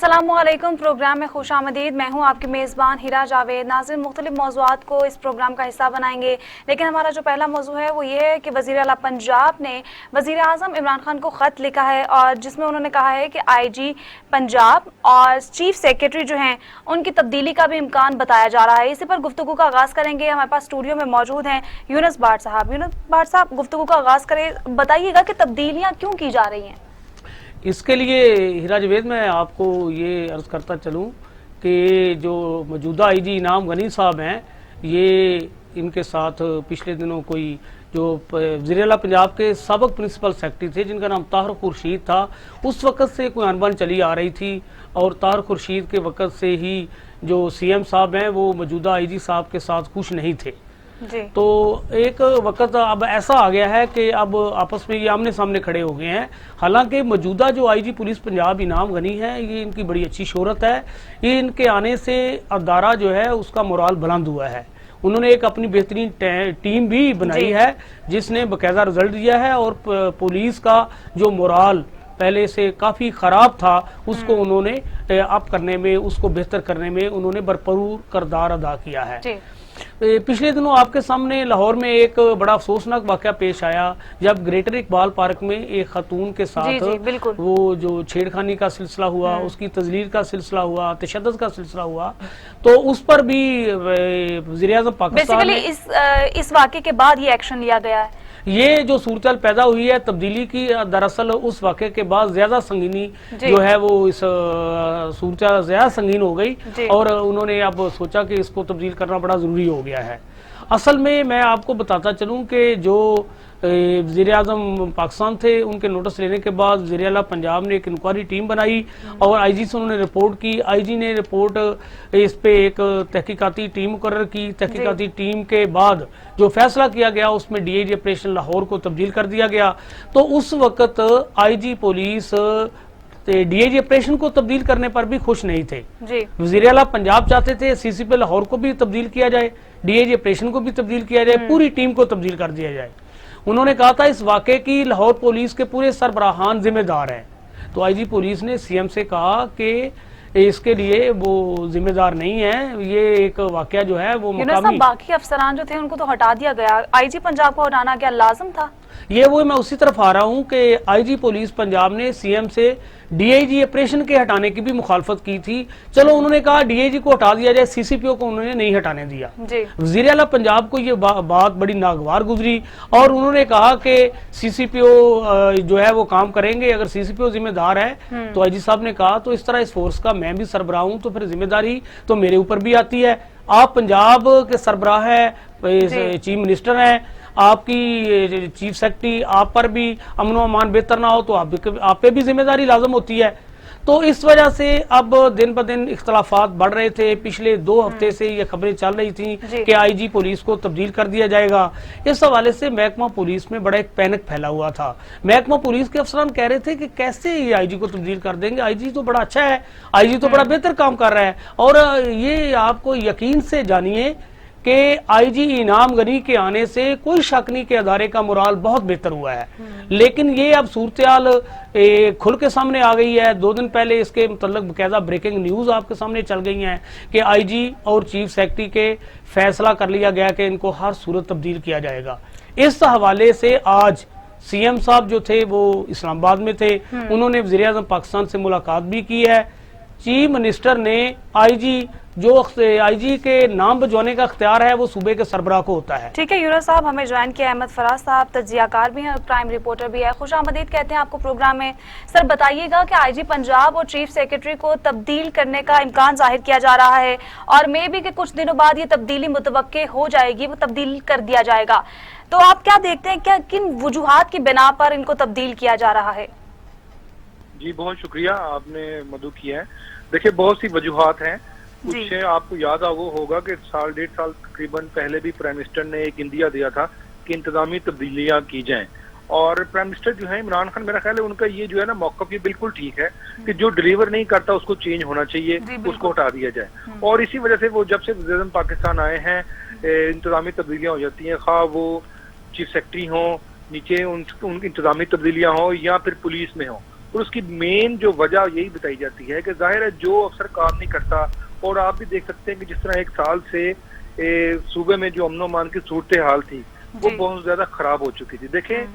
अस्सलामुअलैकुम। प्रोग्राम में खुशामदीद। मैं हूं आपकी मेज़बान हिरा जावेद। नाज़रीन, मुख्तलिफ मौज़ूआत को इस प्रोग्राम का हिस्सा बनाएंगे, लेकिन हमारा जो पहला मौजू है वो ये है कि वज़ीर आला पंजाब ने वज़ीर आज़म इमरान खान को ख़त लिखा है और जिसमें उन्होंने कहा है कि IG पंजाब और चीफ सेक्रेटरी जो हैं उनकी तब्दीली का भी इम्कान बताया जा रहा है। इसी पर गुफ्तगू का आगाज़ करेंगे। हमारे पास स्टूडियो में मौजूद हैं यूनुस बाट साहब। यूनुस बाट साहब, गुफ्तगू का आगाज़ करें, बताइएगा कि तब्दीलियाँ क्यों की जा रही हैं। इसके लिए हिरा जवेद मैं आपको ये अर्ज़ करता चलूँ कि जो मौजूदा IG इनाम गनी साहब हैं, ये इनके साथ पिछले दिनों कोई जो वज़ीर आला पंजाब के साबिक़ प्रिंसिपल सेक्रेटरी थे जिनका नाम ताहिर खुर्शीद था, उस वक़्त से कोई अनबन चली आ रही थी और ताहिर खुर्शीद के वक़्त से ही जो CM साहब हैं वो मौजूदा IG साहब के साथ खुश नहीं थे। तो एक वक्त अब ऐसा आ गया है कि अब आपस में ये आमने सामने खड़े हो गए हैं। हालांकि मौजूदा जो IG पुलिस पंजाब इनाम गनी है, ये इनकी बड़ी अच्छी शोहरत है। ये इनके आने से अदारा जो है उसका मोराल बुलंद हुआ है। उन्होंने एक अपनी बेहतरीन टीम भी बनाई है जिसने बाकायदा रिजल्ट दिया है और पुलिस का जो मोराल पहले से काफ़ी ख़राब था उसको उन्होंने अप करने में, उसको बेहतर करने में उन्होंने भरपूर किरदार अदा किया है। पिछले दिनों आपके सामने लाहौर में एक बड़ा अफसोसनाक वाक़या पेश आया जब ग्रेटर इकबाल पार्क में एक खातून के साथ वो जो छेड़खानी का सिलसिला हुआ, उसकी तजलील का सिलसिला हुआ, तशद्दुद का सिलसिला हुआ, तो उस पर भी वज़ीर-ए-आज़म पाकिस्तान ने इस वाक़े के बाद ये एक्शन लिया गया है। ये जो सूरत पैदा हुई है तब्दीली की, दरअसल उस वाक़े के बाद ज्यादा संगीनी जो है वो इस सूरत ज्यादा संगीन हो गई और उन्होंने अब सोचा कि इसको तब्दील करना बड़ा ज़रूरी हो गया है। असल में मैं आपको बताता चलूँ कि जो वज़ीर-ए-आज़म पाकिस्तान थे, उनके नोटिस लेने के बाद वज़ीर आला पंजाब ने एक इंक्वायरी टीम बनाई और IG से उन्होंने रिपोर्ट की। IG ने रिपोर्ट इस पे एक तहकीकाती टीम मुकर्रर की। तहकीकाती टीम के बाद जो फैसला किया गया उसमें DIG ऑपरेशन लाहौर को तब्दील कर दिया गया। तो उस वक़्त IG पुलिस DIG ऑपरेशन को तब्दील करने पर भी खुश नहीं थे। वज़ीर आला पंजाब चाहते थे CCP लाहौर को भी तब्दील किया जाए, DIG ऑपरेशन को भी तब्दील किया जाए, पूरी टीम को तब्दील कर दिया जाए। उन्होंने कहा था इस वाक़े की लाहौर पुलिस के पूरे सरबराहान जिम्मेदार हैं। तो IG पुलिस ने CM से कहा कि इसके लिए वो जिम्मेदार नहीं है, ये एक वाक़या जो है वो मुकामी। बाकी अफसरान जो थे उनको तो हटा दिया गया, IG पंजाब को हटाना क्या लाजम था? ये वो मैं उसी तरफ आ रहा हूँ कि IG पुलिस पंजाब ने CM से DIG ऑपरेशन के हटाने की भी मुखालफत की थी। चलो उन्होंने कहा DIG को हटा दिया जाए, CCPO को उन्होंने नहीं हटाने दिया। वज़ीर आला पंजाब को ये बात बड़ी नागवार गुजरी और उन्होंने कहा कि CCPO जो है वो काम करेंगे, अगर CCPO जिम्मेदार है तो IG साहब ने कहा तो इस तरह इस फोर्स का मैं भी सरबराह हूँ तो फिर जिम्मेदारी तो मेरे ऊपर भी आती है। आप पंजाब के सरबराह है, चीफ मिनिस्टर हैं, आपकी चीफ सेक्रेटरी, आप पर भी अमन अमान बेहतर ना हो तो आप पे भी जिम्मेदारी लाजम होती है। तो इस वजह से अब दिन ब दिन इख्तलाफात बढ़ रहे थे। पिछले 2 हफ्ते से ये खबरें चल रही थी कि IG पुलिस को तब्दील कर दिया जाएगा। इस हवाले से महकमा पुलिस में बड़ा एक पैनिक फैला हुआ था। महकमा पुलिस के अफसरान कह रहे थे कि कैसे ये IG को तब्दील कर देंगे, IG तो बड़ा अच्छा है, IG तो बड़ा बेहतर काम कर रहा है। और ये आपको यकीन से जानिए कि IG इनाम गनी के आने से कोई शक नहीं कि अदारे का मोराल बहुत बेहतर हुआ है। लेकिन ये अब सूरत-ए-हाल खुल के सामने आ गई है। 2 दिन पहले इसके मतलब बाकायदा ब्रेकिंग न्यूज़ आपके सामने चल गई हैं कि IG और चीफ सेक्रेटरी के फैसला कर लिया गया कि इनको हर सूरत तब्दील किया जाएगा। इस हवाले से आज CM साहब जो थे वो इस्लामाबाद में थे, उन्होंने वज़ीर-ए-आज़म पाकिस्तान से मुलाकात भी की है। चीफ मिनिस्टर ने IG के नाम बजवाने का अख्तियार है वो सूबे के सरबराह को होता है। ठीक है यूनुस साहब, हमें ज्वाइन किया अहमद फराज साहब, तज्जियाकार भी हैं और क्राइम रिपोर्टर भी है। खुशामदीद कहते हैं आपको प्रोग्राम में। सर, बताइएगा कि IG पंजाब और चीफ सेक्रेटरी को तब्दील करने का इम्कान जाहिर किया जा रहा है और मे भी कि कुछ दिनों बाद ये तब्दीली मुतवक्के हो जाएगी, वो तब्दील कर दिया जाएगा। तो आप क्या देखते हैं, क्या किन वजूहात की बिना पर इनको तब्दील किया जा रहा है? जी बहुत शुक्रिया, आपने मदू किया है। देखिए बहुत सी वजूहात हैं। कुछ आपको याद होगा कि 1.5 साल तकरीबन पहले भी प्राइम मिनिस्टर ने एक इंदिया दिया था कि इंतजामी तब्दीलियां की जाएं और प्राइम मिनिस्टर जो है इमरान खान, मेरा ख्याल है उनका ये जो है ना मौक़िफ़ ये बिल्कुल ठीक है कि जो डिलीवर नहीं करता उसको चेंज होना चाहिए, उसको हटा दिया जाए। और इसी वजह से वो जब से वज़ीर-ए-आज़म पाकिस्तान आए हैं इंतजामी तब्दीलियां हो जाती हैं, खा वो चीफ सेक्रेटरी हों, नीचे उनकी इंतजामी तब्दीलियां हो या फिर पुलिस में हो। और उसकी मेन जो वजह यही बताई जाती है कि जाहिर है जो अफसर काम नहीं करता, और आप भी देख सकते हैं कि जिस तरह एक साल से सूबे में जो अमनो मान की सूरत हाल थी वो बहुत ज्यादा खराब हो चुकी थी। देखें,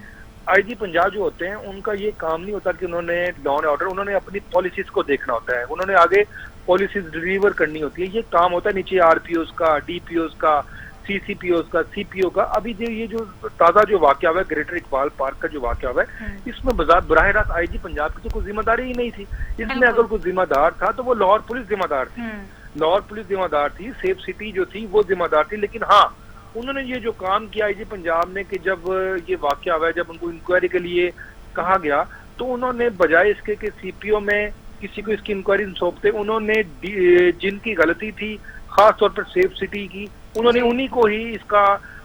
आईजी पंजाब जो होते हैं उनका ये काम नहीं होता कि उन्होंने लॉ एंड ऑर्डर, उन्होंने अपनी पॉलिसीज को देखना होता है, उन्होंने आगे पॉलिसीज डिलीवर करनी होती है। ये काम होता है नीचे आरपीओज का, डीपीओज का, सीसीपीओज का, सीपीओ का। अभी जो ये जो ताजा जो वाकया हुआ है ग्रेटर इकबाल पार्क का जो वाकया हुआ है, इसमें बराह रास्त आईजी पंजाब की तो कोई जिम्मेदारी ही नहीं थी। इसमें अगर कोई जिम्मेदार था तो वो लाहौर पुलिस जिम्मेदार थी, लाहौर पुलिस जिम्मेदार थी, सेफ सिटी जो थी वो जिम्मेदार थी। लेकिन हाँ, उन्होंने ये जो काम किया आईजी पंजाब ने कि जब ये वाकया हुआ है, जब उनको इंक्वायरी के लिए कहा गया, तो उन्होंने बजाय इसके कि सीपीओ में किसी को इसकी इंक्वायरी सौंपते, उन्होंने जिनकी गलती थी खास तौर पर सेफ सिटी की, उन्होंने उन्हीं को ही इसका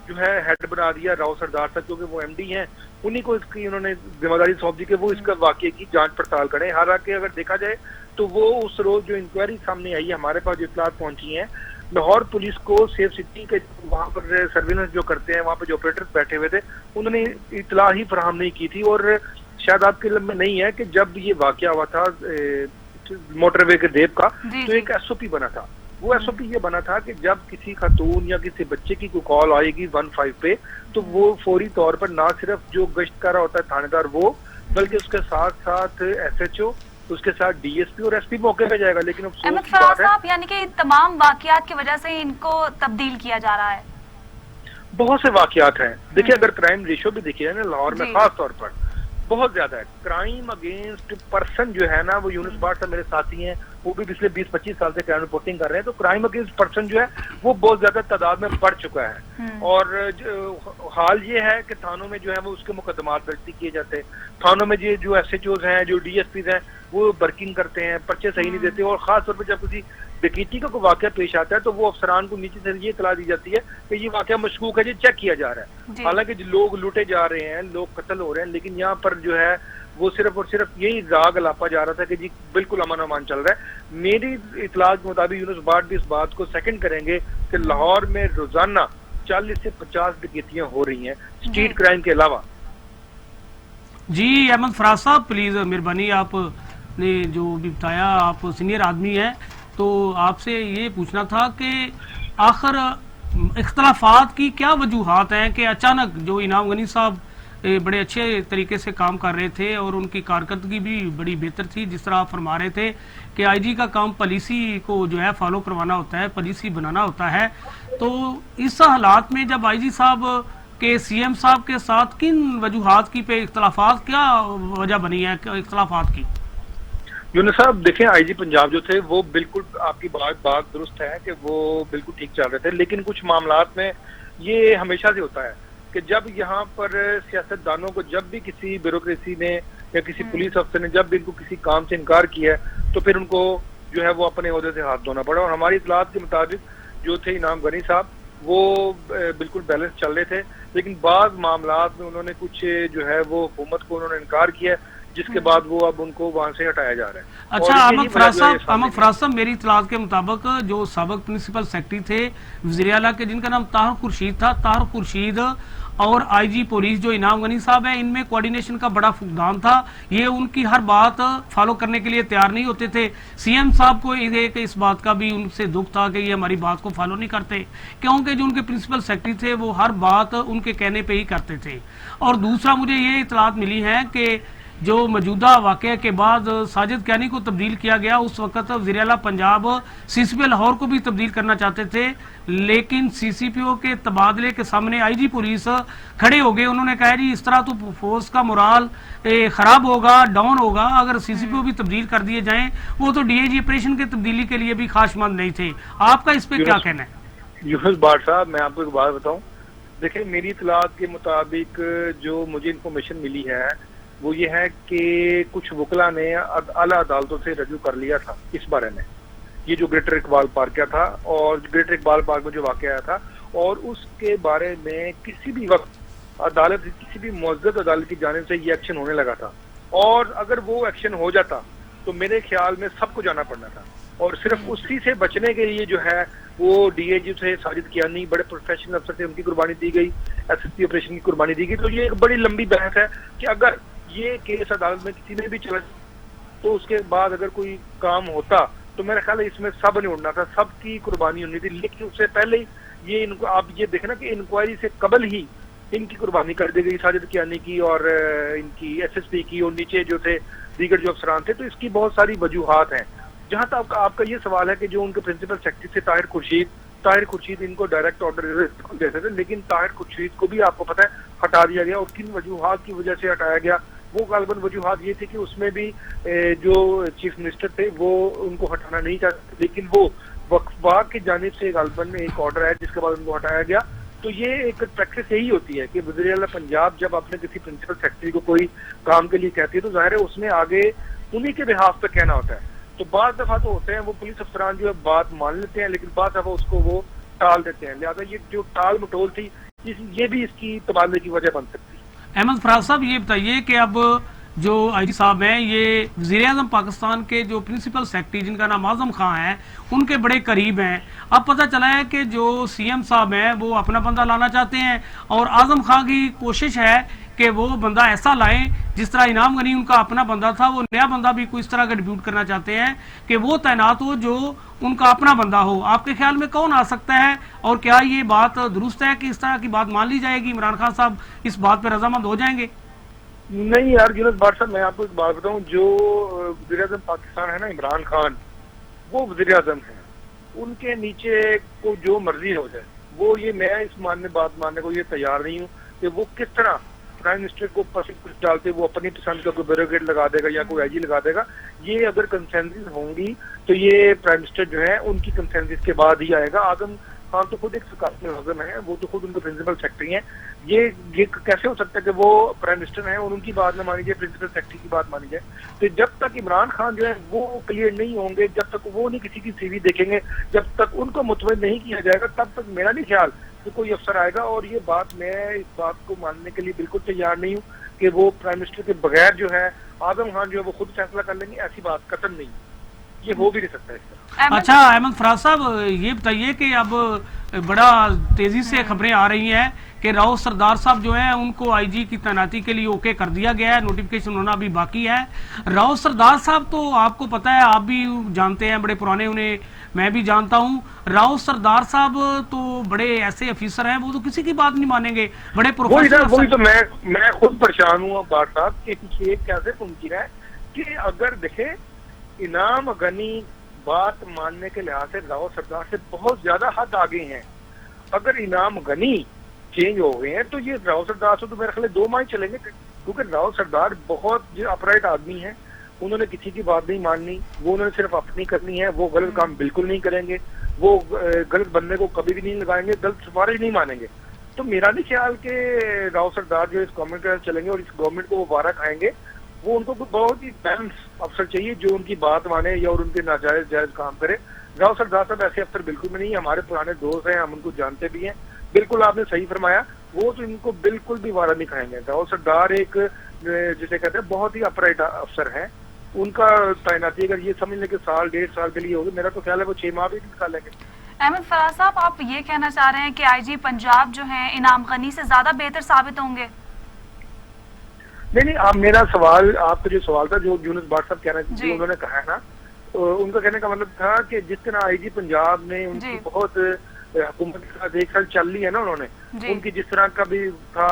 जो है हेड बना दिया, राव सरदार साहब क्योंकि वो एमडी हैं, उन्हीं को इसकी उन्होंने जिम्मेदारी सौंप दी कि वो इसका वाकये की जांच पड़ताल करें। हालांकि अगर देखा जाए तो वो उस रोज जो इंक्वायरी सामने आई है, हमारे पास जो इत्तलात पहुंची है, लाहौर पुलिस को सेफ सिटी के वहाँ पर सर्विलेंस जो करते हैं, वहाँ पर जो ऑपरेटर्स बैठे हुए थे, उन्होंने इतला ही फराहम नहीं की थी। और शायद आपके इल्म में नहीं है कि जब ये वाकया हुआ था मोटरवे के देव का, तो एक एसओपी बना था। वो एसओपी ये बना था कि जब किसी खातून या किसी बच्चे की कोई कॉल आएगी 15 पे, तो वो फौरी तौर पर ना सिर्फ जो गश्त कर रहा होता है थानेदार वो, बल्कि उसके साथ साथ एसएचओ, उसके साथ डीएसपी और एसपी मौके पे जाएगा। लेकिन अहमद फराज साहब, यानी कि तमाम वाकयात की वजह से इनको तब्दील किया जा रहा है। बहुत से वाकयात हैं। देखिए, अगर क्राइम रेशियो भी देखिए ना लाहौर में खास तौर पर बहुत ज्यादा है। क्राइम अगेंस्ट पर्सन जो है ना, वो यूनुस बाट साहब मेरे साथी हैं, वो भी पिछले 20-25 साल से क्राइम रिपोर्टिंग कर रहे हैं, तो क्राइम अगेंस्ट पर्सन जो है वो बहुत ज्यादा तादाद में बढ़ चुका है। और हाल ये है कि थानों में जो है वो उसके मुकदमात दर्ज किए जाते हैं। थानों में जो एसएचओज हैं, जो डीएसपीज हैं, वो वर्किंग करते हैं, पर्चे सही नहीं देते। और खास तौर पर जब किसी डकैती का कोई वाकया पेश आता है तो वो अफसरान को नीचे से ये इतला दी जाती है कि ये वाकया मशकूक है, जी चेक किया जा रहा है। हालांकि लोग लूटे जा रहे हैं, लोग कत्ल हो रहे हैं, लेकिन यहाँ पर जो है वो सिर्फ और सिर्फ यही राग लापा जा रहा था कि जी बिल्कुल अमन अमान चल रहा है। मेरी इतलात के मुताबिक यूनुस बाट भी इस बात को सेकंड करेंगे कि लाहौर में रोजाना 40 से 50 डकैतियां हो रही हैं स्ट्रीट क्राइम के अलावा। जी अहमद फराज साहब, प्लीज मेहरबानी, आपने जो भी बताया, आप सीनियर आदमी हैं, तो आपसे ये पूछना था कि आखिर इख्तलाफात की क्या वजूहात हैं कि अचानक जो इनाम गनी साहब बड़े अच्छे तरीके से काम कर रहे थे और उनकी कारकर्दगी भी बड़ी बेहतर थी, जिस तरह आप फरमा रहे थे कि आईजी का काम पॉलिसी को जो है फॉलो करवाना होता है, पॉलिसी बनाना होता है, तो इस हालात में जब आईजी साहब के सीएम साहब के साथ किन वजूहात की पे इख्तलाफात, क्या वजह बनी है इख्तलाफात की? यूनुस साहब, देखें, आईजी पंजाब जो थे वो बिल्कुल, आपकी बात दुरुस्त है कि वो बिल्कुल ठीक चल रहे थे, लेकिन कुछ मामलात में ये हमेशा से होता है कि जब यहाँ पर सियासतदानों को जब भी किसी ब्यूरोक्रेसी ने या किसी पुलिस अफसर ने जब भी इनको किसी काम से इनकार किया है, तो फिर उनको जो है वो अपने ओहदे से हाथ धोना पड़ा। और हमारी इतलात के मुताबिक जो थे इनाम गनी साहब, वो बिल्कुल बैलेंस चल रहे थे, लेकिन बाज़ मामलात में उन्होंने कुछ जो है वो हुकूमत को उन्होंने इनकार किया, जिसके बाद वो अब उनको वहां से हटाया जा रहा है। अच्छा, अहमद फराज साहब, मेरी इतलात के मुताबिक जो साबिक प्रिंसिपल सेक्रेटरी थे वज़ीर आला के, जिनका नाम ताहिर खुर्शीद था, ताहिर खुर्शीद और आईजी पुलिस जो इनाम गनी साहब है, इनमें कोऑर्डिनेशन का बड़ा फुकदान था। ये उनकी हर बात फॉलो करने के लिए तैयार नहीं होते थे। सीएम साहब को इस बात का भी उनसे दुख था कि ये हमारी बात को फॉलो नहीं करते, क्योंकि जो उनके प्रिंसिपल सेक्रेटरी थे वो हर बात उनके कहने पे ही करते थे। और दूसरा, मुझे ये इतलात मिली है कि जो मौजूदा वाकये के बाद साजिद कियानी को तब्दील किया गया, उस वक्त वज़ीर आला पंजाब सीसीपी लाहौर को भी तब्दील करना चाहते थे, लेकिन सीसीपीओ के तबादले के सामने आईजी पुलिस खड़े हो गए। उन्होंने कहा जी इस तरह तो फोर्स का मोराल खराब होगा, डाउन होगा, अगर सीसीपीओ भी तब्दील कर दिए जाएं। वो तो डीआईजी ऑपरेशन की तब्दीली के लिए भी खासमंद नहीं थे। आपका इस पे क्या कहना है? यूनुस बाट साहब, मैं आपको एक बात बताऊं, देखिए, मेरी इतलात के मुताबिक जो मुझे इंफॉर्मेशन मिली है वो ये है कि कुछ वकला ने आला अदालतों से रजू कर लिया था इस बारे में, ये जो ग्रेटर इकबाल पार्क का था और ग्रेटर इकबाल पार्क में जो वाकया आया था, और उसके बारे में किसी भी वक्त अदालत, किसी भी मुअज़्ज़ज़ अदालत की जानिब से ये एक्शन होने लगा था। और अगर वो एक्शन हो जाता तो मेरे ख्याल में सबको जाना पड़ना था, और सिर्फ उसी से बचने के लिए जो है वो डीआईजी थे साजिद कियानी, बड़े प्रोफेशनल अफसर थे, उनकी कुर्बानी दी गई, एसएसपी ऑपरेशन की कुर्बानी दी गई। तो ये एक बड़ी लंबी बहस है कि अगर ये केस अदालत में किसी ने भी चला तो उसके बाद अगर कोई काम होता तो मेरा ख्याल है इसमें सब ने उड़ना था, सबकी कुर्बानी होनी थी। लेकिन उससे पहले ही ये इनको आप ये देखें ना कि इंक्वायरी से कबल ही इनकी कुर्बानी कर दी गई, साजिद कियानी की और इनकी SSP की, और नीचे जो थे दीगर जो अफसरान थे। तो इसकी बहुत सारी वजूहात हैं। जहां तक आपका ये सवाल है कि जो उनके प्रिंसिपल सेक्रेटरी थे ताहिर खुर्शीद इनको डायरेक्ट ऑर्डर देते थे, लेकिन ताहिर खुर्शीद को भी आपको पता है हटा दिया गया। और किन वजूहात की वजह से हटाया गया, वो गालबन वजूहात ये थी कि उसमें भी जो चीफ मिनिस्टर थे वो उनको हटाना नहीं चाहते, लेकिन वो वक्फ बोर्ड की जानिब से गालबन में एक ऑर्डर है जिसके बाद उनको हटाया गया। तो ये एक प्रैक्टिस यही होती है कि वज़ीर आला पंजाब जब अपने किसी प्रिंसिपल सेक्रेटरी को कोई काम के लिए कहती है तो जाहिर है उसमें आगे उन्हीं के बिहाफ पे कहना होता है। तो बाद दफा तो होते हैं वो पुलिस अफसरान जो है बात मान लेते हैं, लेकिन बाद दफा उसको वो टाल देते हैं। लिहाजा ये जो टाल मटोल थी ये भी इसकी तबादले की वजह बन सकती है। अहमद फराज साहब, ये बताइए कि अब जो IG साहब हैं, ये वज़ीर आज़म पाकिस्तान के जो प्रिंसिपल सेक्रेटरी जिनका नाम आज़म खां है, उनके बड़े करीब हैं। अब पता चला है कि जो CM साहब हैं वो अपना बंदा लाना चाहते हैं और आज़म खां की कोशिश है कि वो बंदा ऐसा लाएं जिस तरह इनाम गनी उनका अपना बंदा था, वो नया बंदा भी कोई इस तरह का डिब्यूट करना चाहते हैं कि वो तैनात हो जो उनका अपना बंदा हो। आपके ख्याल में कौन आ सकता है और क्या ये बात दुरुस्त है कि इस तरह की बात मान ली जाएगी? इमरान खान साहब इस बात पर रजामंद हो जाएंगे? नहीं यार यूनुस भाट साहब, मैं आपको एक बात बताऊं, जो वज़ीर आज़म पाकिस्तान है ना इमरान खान, वो वज़ीर आज़म है, उनके नीचे को जो मर्जी हो जाए वो, ये मैं इस बात मानने को ये तैयार नहीं हूँ कि वो किस तरह प्राइम मिनिस्टर को ऊपर से कुछ डालते वो अपनी पसंद का कोई ब्यूरोक्रेट लगा देगा या कोई IG लगा देगा। ये अगर कंसेंसस होंगी तो ये प्राइम मिनिस्टर जो है उनकी कंसेंसस के बाद ही आएगा। आज़म खान तो खुद एक सरकारी मुलाजिम है, वो तो खुद उनके प्रिंसिपल सेक्रेटरी हैं। ये कैसे हो सकता है कि वो प्राइम मिनिस्टर हैं और उनकी बात ना मानी जाए, प्रिंसिपल सेक्रेटरी की बात मानी जाए? तो जब तक इमरान खान जो है वो क्लियर नहीं होंगे, जब तक वो नहीं किसी की CV देखेंगे, जब तक उनको मुतमईन नहीं किया जाएगा, तब तक मेरा नहीं ख्याल कि कोई अफसर आएगा। और ये बात, मैं इस बात को मानने के लिए बिल्कुल तैयार नहीं हूँ कि वो प्राइम मिनिस्टर के बगैर जो है आज़म खान जो है वो खुद फैसला कर लेंगे। ऐसी बात कतई नहीं, ये हो भी नहीं सकता इसका। अच्छा अहमद फराज साहब, ये बताइए कि अब बड़ा तेजी से खबरें आ रही हैं कि राव सरदार साहब जो हैं उनको IG की तैनाती के लिए ओके कर दिया गया है, नोटिफिकेशन होना अभी बाकी है। राव सरदार साहब तो आपको पता है, आप भी जानते हैं, बड़े पुराने, उन्हें मैं भी जानता हूं। राव सरदार साहब तो बड़े ऐसे ऑफिसर हैं, वो तो किसी की बात नहीं मानेंगे, बड़े प्रोफेशनल। वही तो मैं खुद परेशान हूँ बात साहब कि ये कैसे मुमकिन है कि अगर देखे इनाम गनी बात मानने के लिहाज से राव सरदार से बहुत ज्यादा हद आगे हैं। अगर इनाम गनी चेंज हो गए हैं तो ये राव सरदार से तो मेरे ख्याल 2 माह चलेंगे, क्योंकि राव सरदार बहुत अपराइट आदमी है। उन्होंने किसी की बात नहीं माननी, वो उन्होंने सिर्फ अपनी करनी है। वो गलत काम बिल्कुल नहीं करेंगे, वो गलत बंदे को कभी भी नहीं लगाएंगे, गलत सिफारिश नहीं मानेंगे। तो मेरा नहीं ख्याल कि राव सरदार जो इस गवर्नमेंट के साथ चलेंगे और इस गवर्नमेंट को वो वारा खाएंगे। वो उनको बहुत ही बैलेंस अफसर चाहिए जो उनकी बात माने या और उनके नाजायज जायज काम करे। राव सरदार साहब ऐसे अफसर बिल्कुल भी नहीं, हमारे पुराने दोस्त हैं, हम उनको जानते भी हैं। बिल्कुल आपने सही फरमाया, वो तो इनको बिल्कुल भी वारा नहीं खाएंगे। राव सरदार एक जिसे कहते हैं बहुत ही अपराइट अफसर है। उनका तैनाती अगर ये समझ लें कि 1.5 साल के लिए होगी, मेरा तो ख्याल है वो 6 माह भी निकालेंगे। अहमद फराज साहब, आप ये कहना चाह रहे हैं कि IG पंजाब जो है इनाम गनी से ज्यादा बेहतर साबित होंगे? नहीं, आप मेरा सवाल, आपका जो सवाल था, जो यूनुस भाट साहब कहना, जो उन्होंने कहा है ना, तो उनका कहने का मतलब था कि जिस तरह IG पंजाब ने उनकी बहुत हुकूमत के साथ 1 साल चल ली है ना, उन्होंने उनकी जिस तरह का भी था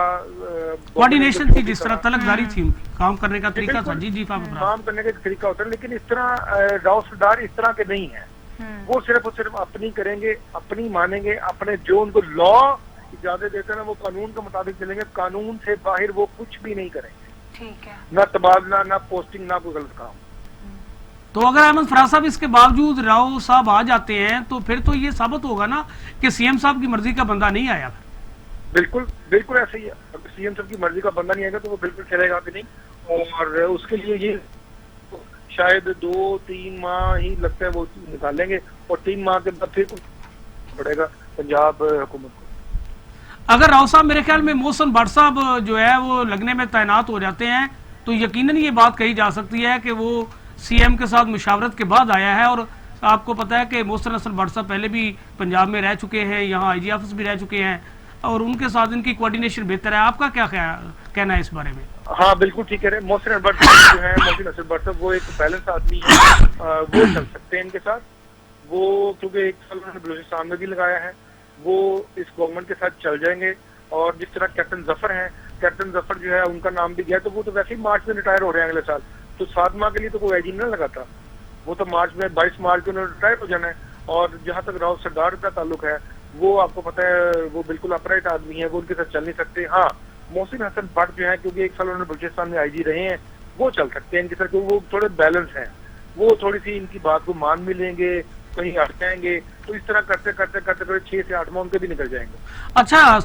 कोऑर्डिनेशन थी, जिस तरह तलकदारी थी, काम करने का तरीका था। जी काम करने का तरीका होता है, लेकिन इस तरह राव सरदार इस तरह के नहीं है। वो सिर्फ और सिर्फ अपनी करेंगे, अपनी मानेंगे, अपने जो उनको लॉ इजाजत देते हैं ना वो कानून के मुताबिक चलेंगे। कानून से बाहर वो कुछ भी नहीं करेंगे। ठीक है, ना तबादला, ना पोस्टिंग, ना कोई गलत काम। तो अगर अहमद फराज साहब इसके बावजूद राव साहब आ जाते हैं तो फिर तो ये साबित होगा ना कि CM साहब की मर्जी का बंदा नहीं आया। बिल्कुल ऐसे ही है। अगर CM साहब की मर्जी का बंदा नहीं आएगा तो वो बिल्कुल चलेगा भी नहीं। और उसके लिए ये शायद 2-3 माह ही लगता है वो निकालेंगे, और 3 माह के बाद फिर कुछ पड़ेगा पंजाब हुकूमत को। अगर राव साहब, मेरे ख्याल में मोहसिन भट्ट साहब जो है वो लगने में तैनात हो जाते हैं तो यकीनन ये बात कही जा सकती है कि वो CM के साथ मुशावरत के बाद आया है। और आपको पता है कि मोहसिन हसन भट्ट साहब पहले भी पंजाब में रह चुके हैं, यहाँ IG ऑफिस भी रह चुके हैं और उनके साथ इनकी कोऑर्डिनेशन बेहतर है। आपका क्या कहना है इस बारे में? हाँ बिल्कुल ठीक कह रहे हैं। मोहसिन अनवर जो है, मोहसिन अनवर साहब, वो एक बैलेंस आदमी है, वो चल सकते हैं इनके साथ। वो क्योंकि 1 साल उन्होंने बलूचिस्तान में भी लगाया है, वो इस गवर्नमेंट के साथ चल जाएंगे। और जिस तरह कैप्टन जफर हैं, कैप्टन जफर जो है उनका नाम भी गया, तो वो तो वैसे ही मार्च में रिटायर हो रहे हैं अगले साल, तो 7 माह के लिए तो कोई आईजी नहीं लगाता। वो तो मार्च में 22 मार्च को उन्होंने रिटायर हो जाना है। और जहां तक राव सरदार का ताल्लुक है, वो आपको पता है वो बिल्कुल अपराइट आदमी है, वो उनके साथ चल नहीं सकते। हाँ, मोहसिन हसन भट्ट जो है, क्योंकि 1 साल उन्होंने बलूचिस्तान में आईजी रहे हैं, वो चल सकते हैं इनके साथ, क्योंकि वो थोड़े बैलेंस हैं, वो थोड़ी सी इनकी बात को मान भी लेंगे, कहीं हट जाएंगे, तो इस तरह करते करते करते थोड़े 6 से 8 माह उनके भी निकल जाएंगे। अच्छा,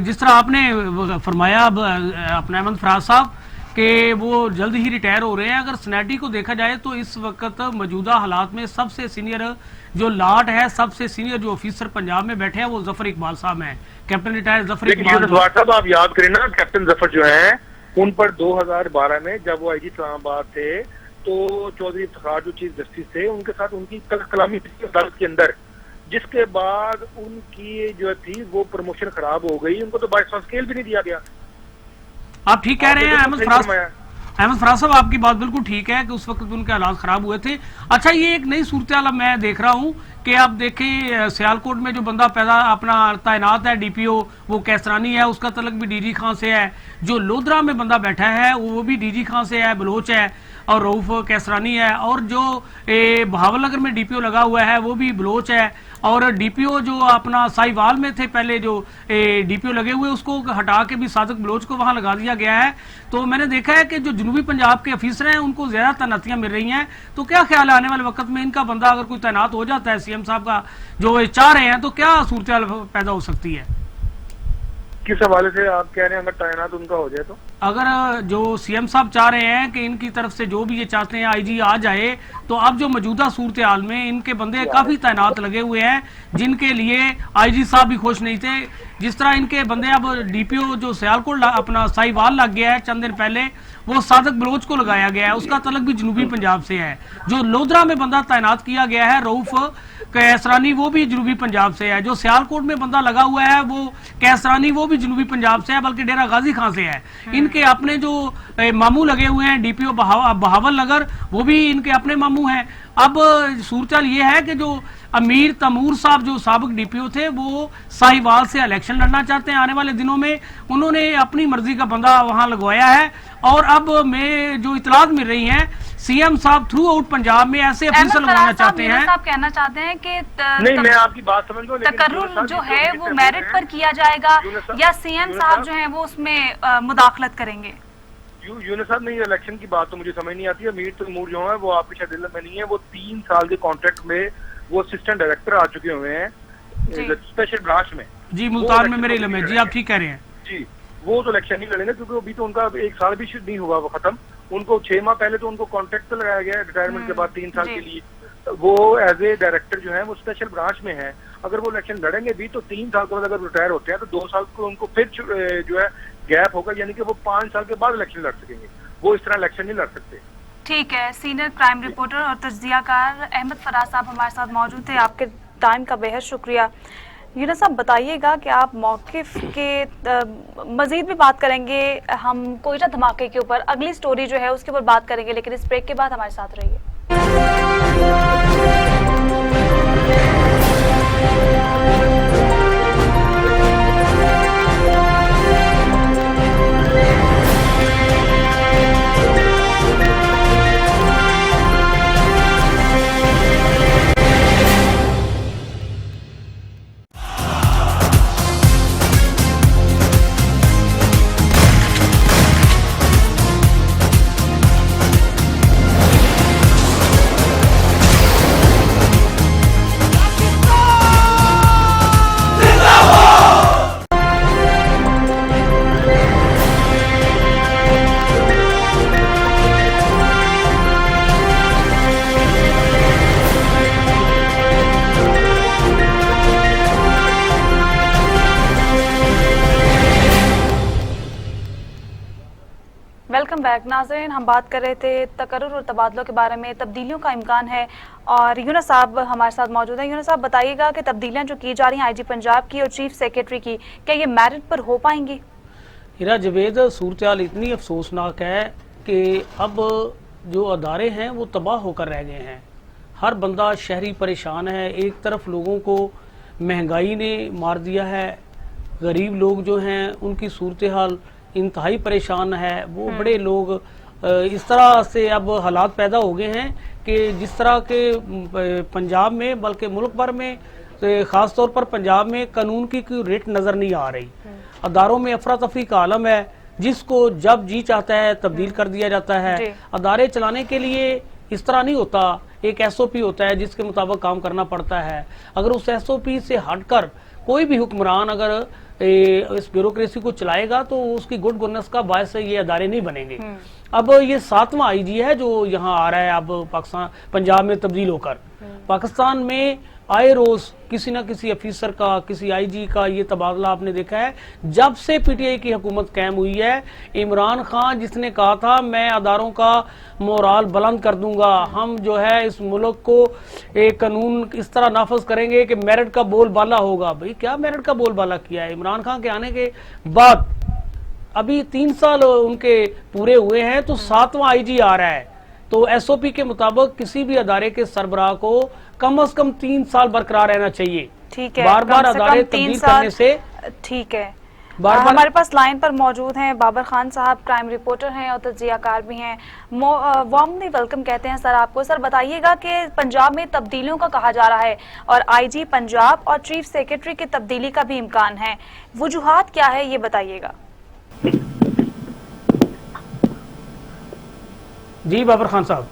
जिस तरह आपने फरमाया अपने अहमद फराज साहब कि वो जल्द ही रिटायर हो रहे हैं, अगर स्नैडी को देखा जाए तो इस वक्त मौजूदा हालात में सबसे सीनियर जो लाट है, सबसे सीनियर जो ऑफिसर पंजाब में बैठे हैं, वो जफर इकबाल साहब हैं, कैप्टन रिटायर जफर इकबाल साहब। आप याद करें ना, कैप्टन जफर जो है, उन पर 2012 में जब वो आईजी इस्लामाबाद थे, तो चौधरी इफ्तिखार जो चीफ जस्टिस थे, उनके साथ उनकी कलामी थी अदालत के अंदर, जिसके बाद उनकी जो थी वो प्रमोशन खराब हो गई, उनको तो बाइस स्केल भी नहीं दिया गया। आप ठीक कह रहे हैं अहमद फराज साहब, आपकी बात बिल्कुल ठीक है कि उस वक्त उनके हालात खराब हुए थे। अच्छा, ये एक नई सूरत हाल मैं देख रहा हूँ कि आप देखें सियालकोट में जो बंदा पैदा अपना तैनात है डीपीओ, वो कैसरानी है, उसका तलक भी डीजी खां से है। जो लोधरा में बंदा बैठा है वो भी डीजी खां से है, बलोच है, और रऊफ कैसरानी है। और जो बहावलनगर में डीपीओ लगा हुआ है वो भी बलोच है। और डीपीओ जो अपना साहिवाल में थे पहले जो डीपीओ लगे हुए, उसको हटा के भी सादक बलोच को वहां लगा दिया गया है। तो मैंने देखा है कि जो जनूबी पंजाब के अफीसर हैं उनको ज्यादा तैनातियां मिल रही हैं। तो क्या ख्याल है आने वाले वक्त में इनका बंदा अगर कोई तैनात हो जाता है, सीएम साहब का जो चाह रहे हैं, तो क्या सूरत हाल पैदा हो सकती है? किस हवाले से आप कह रहे हैं अगर तैनात उनका हो जाए तो? अगर जो सीएम साहब चाह रहे हैं कि इनकी तरफ से जो भी ये चाहते हैं आईजी आ जाए, तो अब जो मौजूदा सूरत हाल में इनके बंदे काफी तैनात लगे हुए हैं, जिनके लिए आईजी साहब भी खुश नहीं थे। जिस तरह इनके बंदे अब डीपीओ जो सियालकोट अपना साहिवाल लग गया है चंद दिन पहले, वो सादक बलोच को लगाया गया है, उसका तलक भी जनूबी पंजाब से है। जो लोधरा में बंदा तैनात किया गया है रऊफ कैसरानी, वो भी जनूबी पंजाब से है। जो सियालकोट में बंदा लगा हुआ है वो कैसरानी, वो भी जनूबी पंजाब से है, बल्कि डेरा गाजी खां से है। इनके अपने जो मामू लगे हुए हैं डीपीओ बहावल नगर, वो भी इनके अपने मामू हैं। अब सूरत ये है कि जो अमीर तमूर साहब जो साबिक डीपीओ थे, वो साहिवाल से इलेक्शन लड़ना चाहते हैं आने वाले दिनों में। उन्होंने अपनी मर्जी का बंदा वहां लगवाया है। और अब में जो इतलात मिल रही हैं, सीएम साहब थ्रू आउट पंजाब में ऐसे अफसर लगाना चाहते हैं। आप कहना चाहते हैं कि नहीं, मैं आपकी बात समझ गया, तकर्रुर जो है वो मेरिट पर किया जाएगा या सीएम साहब जो है वो उसमें मुदाखलत करेंगे? यूनुस साहब, नहीं, इलेक्शन की बात तो मुझे समझ नहीं आती है। अमीर तैमूर जो है वो आपके शायद दिल्ली में नहीं है, वो 3 साल के कॉन्ट्रैक्ट में वो असिस्टेंट डायरेक्टर आ चुके हुए हैं स्पेशल ब्रांच में। जी, मुल्तान में मेरे इल्म है। जी, आप ठीक कह रहे हैं। जी, वो तो इलेक्शन नहीं लड़ेंगे, क्योंकि अभी तो उनका 1 साल भी नहीं हुआ वो खत्म। उनको 6 माह पहले तो उनको कॉन्ट्रैक्ट तो लगाया गया है रिटायरमेंट के बाद 3 साल के लिए। वो एज ए डायरेक्टर जो है वो स्पेशल ब्रांच में है। अगर वो इलेक्शन लड़ेंगे भी तो 3 साल के बाद अगर रिटायर होते हैं तो 2 साल को उनको फिर जो है गैप होगा, यानी कि वो 5 साल के बाद इलेक्शन लड़ सकेंगे। वो इस तरह इलेक्शन नहीं लड़ सकते। ठीक है, सीनियर क्राइम रिपोर्टर और तज्जियाकार अहमद फराज साहब हमारे साथ मौजूद थे। आपके टाइम का बेहद शुक्रिया। यूनुस साहब, बताइएगा कि आप मौक़िफ़ के मज़ीद भी बात करेंगे हम कोयटा धमाके के ऊपर, अगली स्टोरी जो है उसके ऊपर बात करेंगे, लेकिन इस ब्रेक के बाद हमारे साथ रहिए। वेलकम बैक नाज़रीन, हम बात कर रहे थे तकर्रुर और तबादलों के बारे में। तब्दीलियों का इम्कान है और यूनुस साहब हमारे साथ मौजूद हैं। यूनुस साहब, बताइएगा कि तब्दीलियां जो की जा रही हैं आईजी पंजाब की और चीफ सेक्रेटरी की, क्या ये मेरिट पर हो पाएंगी? हीरा जवेद, सूरत हाल इतनी अफसोसनाक है कि अब जो अदारे हैं वो तबाह होकर रह गए हैं। हर बंदा शहरी परेशान है। एक तरफ लोगों को महंगाई ने मार दिया है, गरीब लोग जो हैं उनकी सूरत हाल इंतहाई परेशान है। वो बड़े लोग इस तरह से अब हालात पैदा हो गए हैं कि जिस तरह के पंजाब में बल्कि मुल्क भर में ख़ास तौर पर पंजाब में कानून की कोई रेट नज़र नहीं आ रही। अदारों में अफरा तफरी का आलम है, जिसको जब जी चाहता है तब्दील कर दिया जाता है। अदारे चलाने के लिए इस तरह नहीं होता, एक SOP होता है जिसके मुताबिक काम करना पड़ता है। अगर उस SOP से हटकर कोई भी हुक्मरान अगर इस ब्यूरोक्रेसी को चलाएगा तो उसकी गुड गवर्नेंस का बायस ये अदारे नहीं बनेंगे। अब ये 7वां IG है जो यहाँ आ रहा है अब पाकिस्तान पंजाब में तब्दील होकर। पाकिस्तान में आए रोज किसी न किसी अफीसर का, किसी IG का ये तबादला आपने देखा है। जब से PTI की हुकूमत कायम हुई है, इमरान खान जिसने कहा था मैं अदारों का मोराल बुलंद कर दूंगा, हम जो है इस मुल्क को एक कानून इस तरह नाफज करेंगे कि मेरिट का बोलबाला होगा। भाई क्या मेरिट का बोलबाला किया है? इमरान खान के आने के बाद अभी 3 साल उनके पूरे हुए हैं तो 7वां IG आ रहा है। तो SOP के मुताबिक किसी भी अदारे के सरबराह को कम से कम 3 साल बरकरार रहना चाहिए। ठीक है, बार बार अदारे तब्दील करने से। ठीक है, बार हमारे पास लाइन पर मौजूद हैं बाबर खान साहब, क्राइम रिपोर्टर हैं और तज्जियाकार भी हैं। वार्मली वेलकम कहते हैं सर आपको। सर बताइएगा कि पंजाब में तब्दीलियों का कहा जा रहा है और IG पंजाब और चीफ सेक्रेटरी की तब्दीली का भी इम्कान है, वजूहात क्या है ये बताइएगा। जी बाबर खान साहब।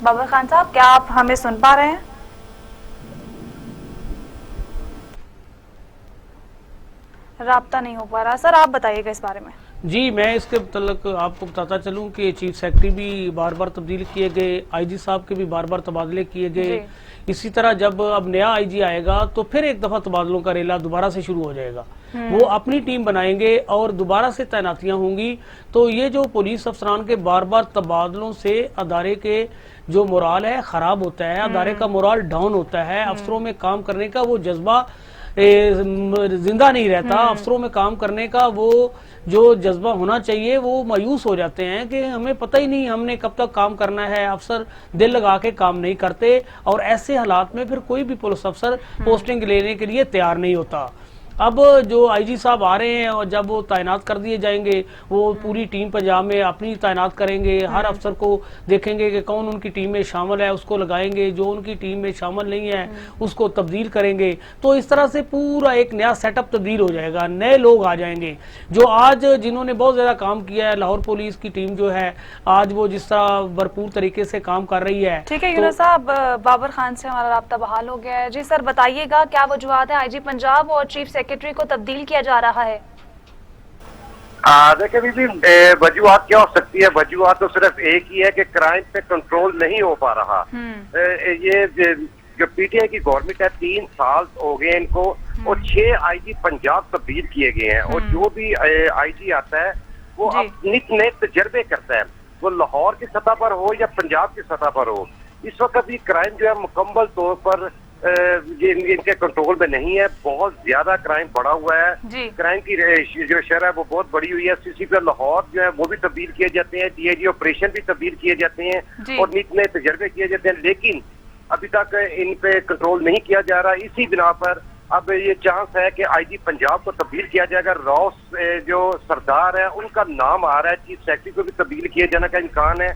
बाबर खान साहब, क्या आप हमें सुन पा रहे हैं? राब्ता नहीं हो पा रहा। सर आप बताइएगा इस बारे में। जी मैं इसके मतलब आपको बताता चलूं कि चीफ सेक्रेटरी भी बार बार तब्दील किए गए, IG साहब के भी बार बार तबादले किए गए। इसी तरह जब अब नया IG आएगा तो फिर एक दफा तबादलों का रेला दोबारा से शुरू हो जाएगा। वो अपनी टीम बनाएंगे और दोबारा से तैनातियां होंगी। तो ये जो पुलिस अफसरान के बार बार तबादलों से अदारे के जो मोराल है खराब होता है, अदारे का मोराल डाउन होता है, अफसरों में काम करने का वो जज्बा जिंदा नहीं रहता। अफसरों में काम करने का वो जो जज्बा होना चाहिए वो मायूस हो जाते हैं कि हमें पता ही नहीं हमने कब तक काम करना है। अफसर दिल लगा के काम नहीं करते और ऐसे हालात में फिर कोई भी पुलिस अफसर पोस्टिंग लेने के लिए तैयार नहीं होता। अब जो IG साहब आ रहे हैं और जब वो तैनात कर दिए जाएंगे, वो पूरी टीम पंजाब में अपनी तैनात करेंगे। हर अफसर को देखेंगे कि कौन उनकी टीम में शामिल है, उसको लगाएंगे, जो उनकी टीम में शामिल नहीं है उसको तब्दील करेंगे। तो इस तरह से पूरा एक नया सेटअप तब्दील हो जाएगा, नए लोग आ जाएंगे जो आज जिन्होंने बहुत ज़्यादा काम किया है। लाहौर पुलिस की टीम जो है आज वो जिस तरह भरपूर तरीके से काम कर रही है। ठीक है यूनुस साहब, बाबर खान से हमारा राब्ता बहाल हो गया है। जी सर बताइएगा क्या वजूहात है IG पंजाब और चीफ सेक्रेटरी को तब्दील किया जा रहा है? देखिए बीबी, वजूहात क्या हो सकती है? वजूहात तो सिर्फ एक ही है कि क्राइम पे कंट्रोल नहीं हो पा रहा। ये जो PTI की गवर्नमेंट है 3 साल हो गए इनको और 6 IG पंजाब तब्दील किए गए हैं और जो भी IG आता है वो नित नए तजर्बे करता है, वो लाहौर की सतह पर हो या पंजाब की सतह पर हो। इस वक्त भी क्राइम जो है मुकम्मल तौर पर ये इनके कंट्रोल में नहीं है। बहुत ज्यादा क्राइम बढ़ा हुआ है। क्राइम की जो शरह है वो बहुत बड़ी हुई है। CCP लाहौर जो है वो भी तब्दील किए जाते हैं, DIG ऑपरेशन भी तब्दील किए जाते हैं और नित नए तजर्बे किए जाते हैं, लेकिन अभी तक इन पे कंट्रोल नहीं किया जा रहा। इसी बिना पर अब ये चांस है कि IG पंजाब को तब्दील किया जाएगा। रॉस जो सरदार है उनका नाम आ रहा है, चीफ सेक्रेटरी को भी तब्दील किए जाने का इम्कान है।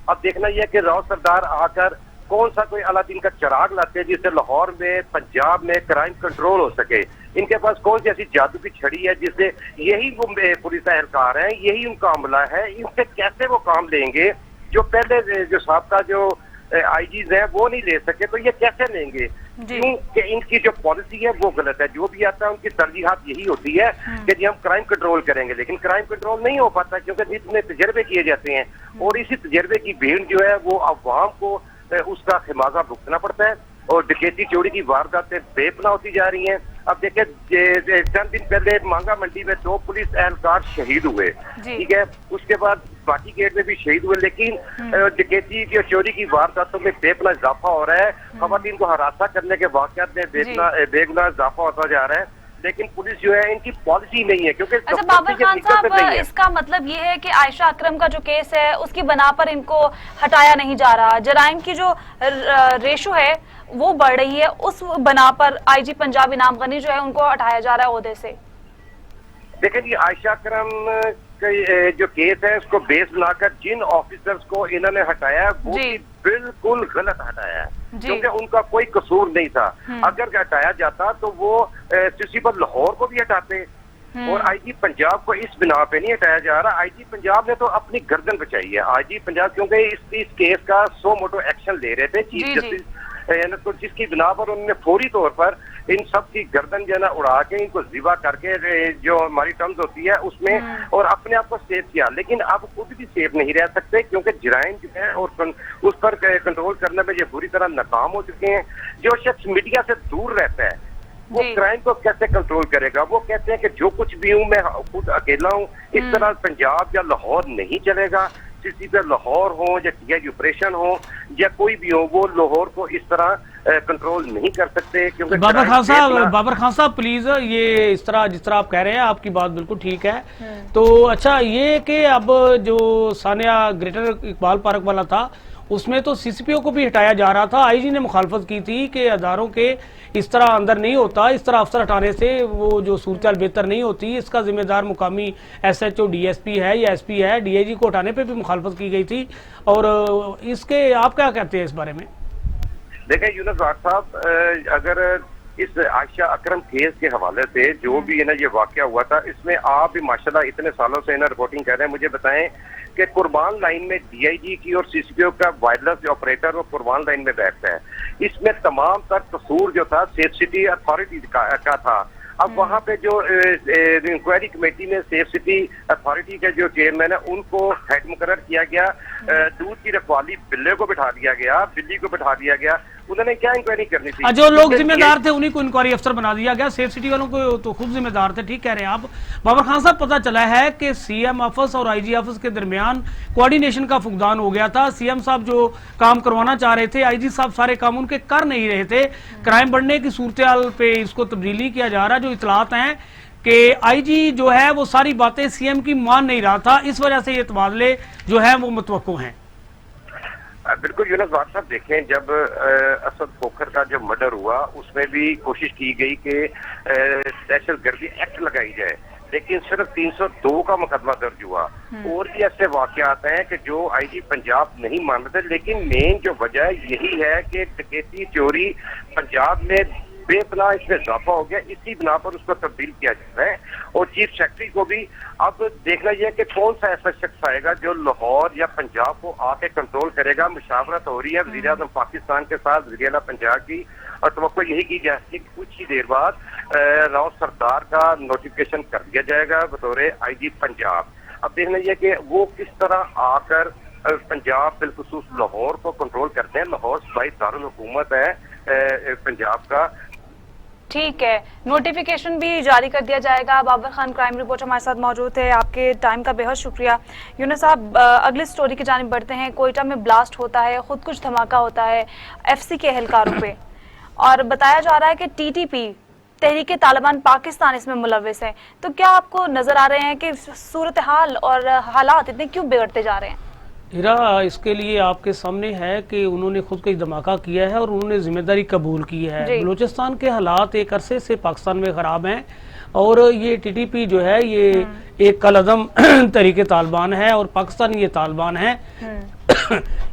अब देखना यह है कि रॉस सरदार आकर कौन सा कोई अलादीन का चिराग लाते हैं जिससे लाहौर में पंजाब में क्राइम कंट्रोल हो सके। इनके पास कौन सी ऐसी जादू की छड़ी है जिससे यही वो पुलिस एहलकार हैं, यही उनका अमला है, इनसे कैसे वो काम लेंगे जो पहले जो साहब जो IGs है वो नहीं ले सके, तो ये कैसे लेंगे? क्योंकि इनकी जो पॉलिसी है वो गलत है। जो भी आता है उनकी तरजीहात यही होती है कि जी हम क्राइम कंट्रोल करेंगे, लेकिन क्राइम कंट्रोल नहीं हो पाता क्योंकि इतने तजर्बे किए जाते हैं और इसी तजर्बे की भीड़ जो है वो अवाम को उसका खिमाजा भुगतना पड़ता है और डकैती चोरी की वारदातें बेपना होती जा रही हैं। अब देखिए चंद दिन पहले मांगा मंडी में 2 पुलिस एहलकार शहीद हुए, ठीक है। उसके बाद बाकी गेट में भी शहीद हुए, लेकिन डकैती की और चोरी की वारदातों में बेपना इजाफा हो रहा है। खवातीन को हरासा करने के वाकयात में बेगुनाह इजाफा होता जा रहा है, लेकिन पुलिस जो है इनकी पॉलिसी नहीं है। क्योंकि अच्छा बाबर खान साहब, इसका मतलब ये है कि आयशा अकरम का जो केस है उसकी बना पर इनको हटाया नहीं जा रहा, जराइम की जो रेशो है वो बढ़ रही है, उस बना पर आईजी पंजाब इनाम गनी जो है उनको हटाया जा रहा है ओहदे से। देखिए जी, आयशा अकरम का जो केस है उसको बेस बनाकर जिन ऑफिसर्स को इन्होंने हटाया वो भी बिल्कुल गलत हटाया है, क्योंकि उनका कोई कसूर नहीं था। अगर हटाया जाता तो वो प्रिंसिपल लाहौर को भी हटाते, और आईजी पंजाब को इस बिना पे नहीं हटाया जा रहा। आईजी पंजाब ने तो अपनी गर्दन बचाई है। आईजी पंजाब क्योंकि इस केस का सो मोटो एक्शन ले रहे थे चीफ जस्टिस, तो जिसकी बिना पर उन्होंने फौरी तौर पर इन सब की गर्दन जो है ना उड़ा के इनको जिबा करके जो हमारी टर्म्स होती है उसमें और अपने आप को सेव किया। लेकिन अब खुद भी सेफ नहीं रह सकते, क्योंकि जराइम जो है और उस पर कंट्रोल करने में ये बुरी तरह नाकाम हो चुके हैं। जो शख्स मीडिया से दूर रहता है वो क्राइम को कैसे कंट्रोल करेगा? वो कहते हैं कि जो कुछ भी हूँ मैं खुद अकेला हूँ, इस तरह पंजाब या लाहौर नहीं चलेगा। किसी पे लाहौर हो या टीआई ऑपरेशन हो या कोई भी हो, वो लाहौर को इस तरह कंट्रोल नहीं कर सकते। क्योंकि बाबर खान साहब प्लीज, ये इस तरह जिस तरह आप कह रहे हैं आपकी बात बिल्कुल ठीक है। तो अच्छा ये कि अब जो सानिया ग्रेटर इकबाल पार्क वाला था उसमें तो सीसीपीओ को भी हटाया जा रहा था। आईजी ने मुखालफत की थी कि अदारों के इस तरह अंदर नहीं होता, इस तरह अफसर हटाने से वो जो सूरत बेहतर नहीं होती। इसका जिम्मेदार मुकामी एसएचओ डीएसपी है या एसपी है, डीआईजी को हटाने पे भी मुखालफत की गई थी। और इसके आप क्या कहते हैं इस बारे में? देखिए यूनुस साहब, अगर इस आयशा अकरम केस के हवाले से जो भी है ना ये वाकया हुआ था, इसमें आप भी माशाल्लाह इतने सालों से ना रिपोर्टिंग कर रहे हैं, मुझे बताएं कि कुर्बान लाइन में डीआईजी की और सीसीपीओ का वायरलेस ऑपरेटर वो कुर्बान लाइन में बैठता है। इसमें तमाम तर कसूर जो था सेफ सिटी अथॉरिटी का था। अब वहाँ पे जो इंक्वायरी कमेटी में सेफ सिटी अथॉरिटी के जो चेयरमैन है उनको हेड मुकर्रर किया गया, दूध की रखवाली बिल्ले को बिठा दिया गया, बिल्ली को बिठा दिया गया। उन्होंने क्या इंक्वायरी करनी थी? जो लोग जिम्मेदार थे उन्हीं को इंक्वायरी अफसर बना दिया गया, सेफ सिटी वालों को तो खुद जिम्मेदार थे। ठीक कह रहे हैं आप बाबर खान साहब। पता चला है कि सीएम ऑफिस और आईजी ऑफिस के दरमियान कोऑर्डिनेशन का फुकदान हो गया था। सीएम साहब जो काम करवाना चाह रहे थे, आईजी साहब सारे काम उनके कर नहीं रहे थे। क्राइम बढ़ने की सूरत हाल पे इसको तब्दीली किया जा रहा है। जो इतलात हैं कि आईजी जो है वो सारी बातें सीएम की मान नहीं रहा था, इस वजह से ये तबादले जो है वो मुतवक्को हैं। बिल्कुल यूनुस साहब, देखें जब असद खोखर का जब मर्डर हुआ उसमें भी कोशिश की गई कि दहशतगर्दी एक्ट लगाई जाए, लेकिन सिर्फ 302 का मुकदमा दर्ज हुआ। और भी ऐसे वाकयात हैं कि जो आईजी पंजाब नहीं मान रहे, लेकिन मेन जो वजह यही है कि डकैती चोरी पंजाब में बेपनाह इसमें इजाफा हो गया। इसी बिना पर उसको तब्दील किया जा रहा है। और चीफ सेक्रेटरी को भी अब देखना यह कि कौन सा ऐसा शख्स आएगा जो लाहौर या पंजाब को आके कंट्रोल करेगा। मुशावरत हो रही है वज़ीर आज़म पाकिस्तान के साथ, वज़ीर आला पंजाब की, और तवक्को यही की जाती है कि कुछ ही देर बाद राव सरदार का नोटिफिकेशन कर दिया जाएगा बतौर आईजी पंजाब। अब देखना यह कि वो किस तरह आकर पंजाब बिलखुसूस लाहौर को कंट्रोल करते हैं। लाहौर सूबाई दारुल हुकूमत है पंजाब का। ठीक है, नोटिफिकेशन भी जारी कर दिया जाएगा। बाबर खान क्राइम रिपोर्ट हमारे साथ मौजूद है। आपके टाइम का बेहद शुक्रिया। यूनुस साहब, अगली स्टोरी की जानिब बढ़ते हैं। कोयटा में ब्लास्ट होता है, खुद कुछ धमाका होता है एफसी के एहलकारों पे, और बताया जा रहा है कि टीटीपी तहरीक तालिबान पाकिस्तान इसमें मुलव्विस है। तो क्या आपको नजर आ रहे हैं कि सूरत हाल और हालात इतने क्यों बिगड़ते जा रहे हैं? हीरा, इसके लिए आपके सामने है कि उन्होंने खुद का धमाका किया है और उन्होंने जिम्मेदारी कबूल की है। बलूचिस्तान के हालात एक अरसे से पाकिस्तान में खराब हैं और ये टीटीपी जो है ये एक कलअदम तहरीक तालिबान है और पाकिस्तान ये तालिबान है।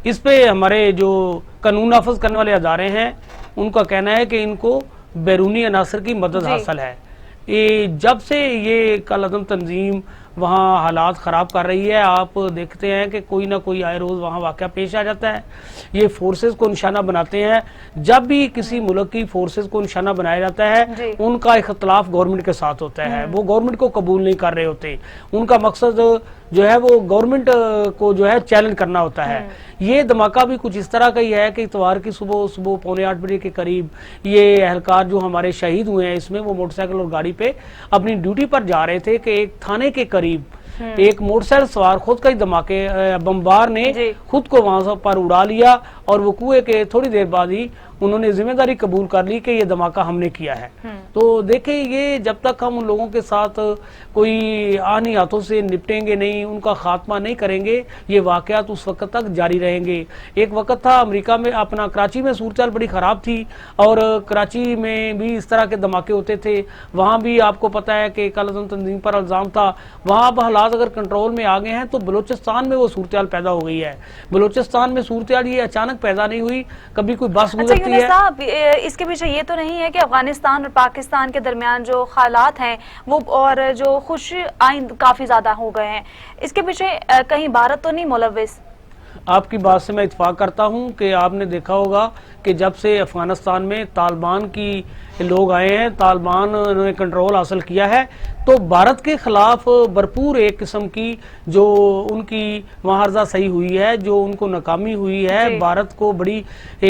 इस पे हमारे जो कानून नाफिज करने वाले अदारे हैं उनका कहना है कि इनको बैरूनी अनासर की मदद हासिल है। ये जब से ये कलअदम तंजीम वहाँ हालात ख़राब कर रही है, आप देखते हैं कि कोई ना कोई आए रोज़ वहाँ वाक़या पेश आ जाता है। ये फोर्सेस को निशाना बनाते हैं। जब भी किसी मुल्क की फोर्सेस को निशाना बनाया जाता है उनका इख्तलाफ गवर्नमेंट के साथ होता है, वो गवर्नमेंट को कबूल नहीं कर रहे होते। उनका मकसद जो है वो गवर्नमेंट को जो है चैलेंज करना होता है। ये धमाका भी कुछ इस तरह का ही है कि इतवार की सुबह 7:45 के करीब ये एहलकार जो हमारे शहीद हुए हैं इसमें वो मोटरसाइकिल और गाड़ी पे अपनी ड्यूटी पर जा रहे थे कि एक थाने के करीब एक मोटरसाइकिल सवार खुद का ही धमाके बमबार ने खुद को वहां पर उड़ा लिया और वो कुएं के थोड़ी देर बाद ही उन्होंने जिम्मेदारी कबूल कर ली कि ये धमाका हमने किया है। तो देखें, ये जब तक हम उन लोगों के साथ कोई आनी हाथों से निपटेंगे नहीं, उनका खात्मा नहीं करेंगे, ये वाकयात उस वक्त तक जारी रहेंगे। एक वक्त था अमेरिका में, अपना कराची में सूरत बड़ी खराब थी और कराची में भी इस तरह के धमाके होते थे। वहां भी आपको पता है कि काला तंजीम पर इल्जाम था। वहां अब हालात अगर कंट्रोल में आ गए हैं तो बलूचिस्तान में वो सूरत पैदा हो गई है। बलूचिस्तान में सूरत ये अचानक पैदा नहीं हुई, कभी कोई बस गुजरती है। साहब, इसके पीछे ये तो नहीं है कि अफगानिस्तान और पाकिस्तान के दरमियान जो हालात हैं वो और जो खुश आइंद काफी ज्यादा हो गए हैं, इसके पीछे कहीं भारत तो नहीं मुलव्विस? आपकी बात से मैं इत्फाक करता हूं कि आपने देखा होगा कि जब से अफगानिस्तान में तालिबान की लोग आए हैं, तालिबान ने कंट्रोल हासिल किया है, तो भारत के खिलाफ भरपूर एक किस्म की जो उनकी मुआरजा सही हुई है, जो उनको नाकामी हुई है, भारत को बड़ी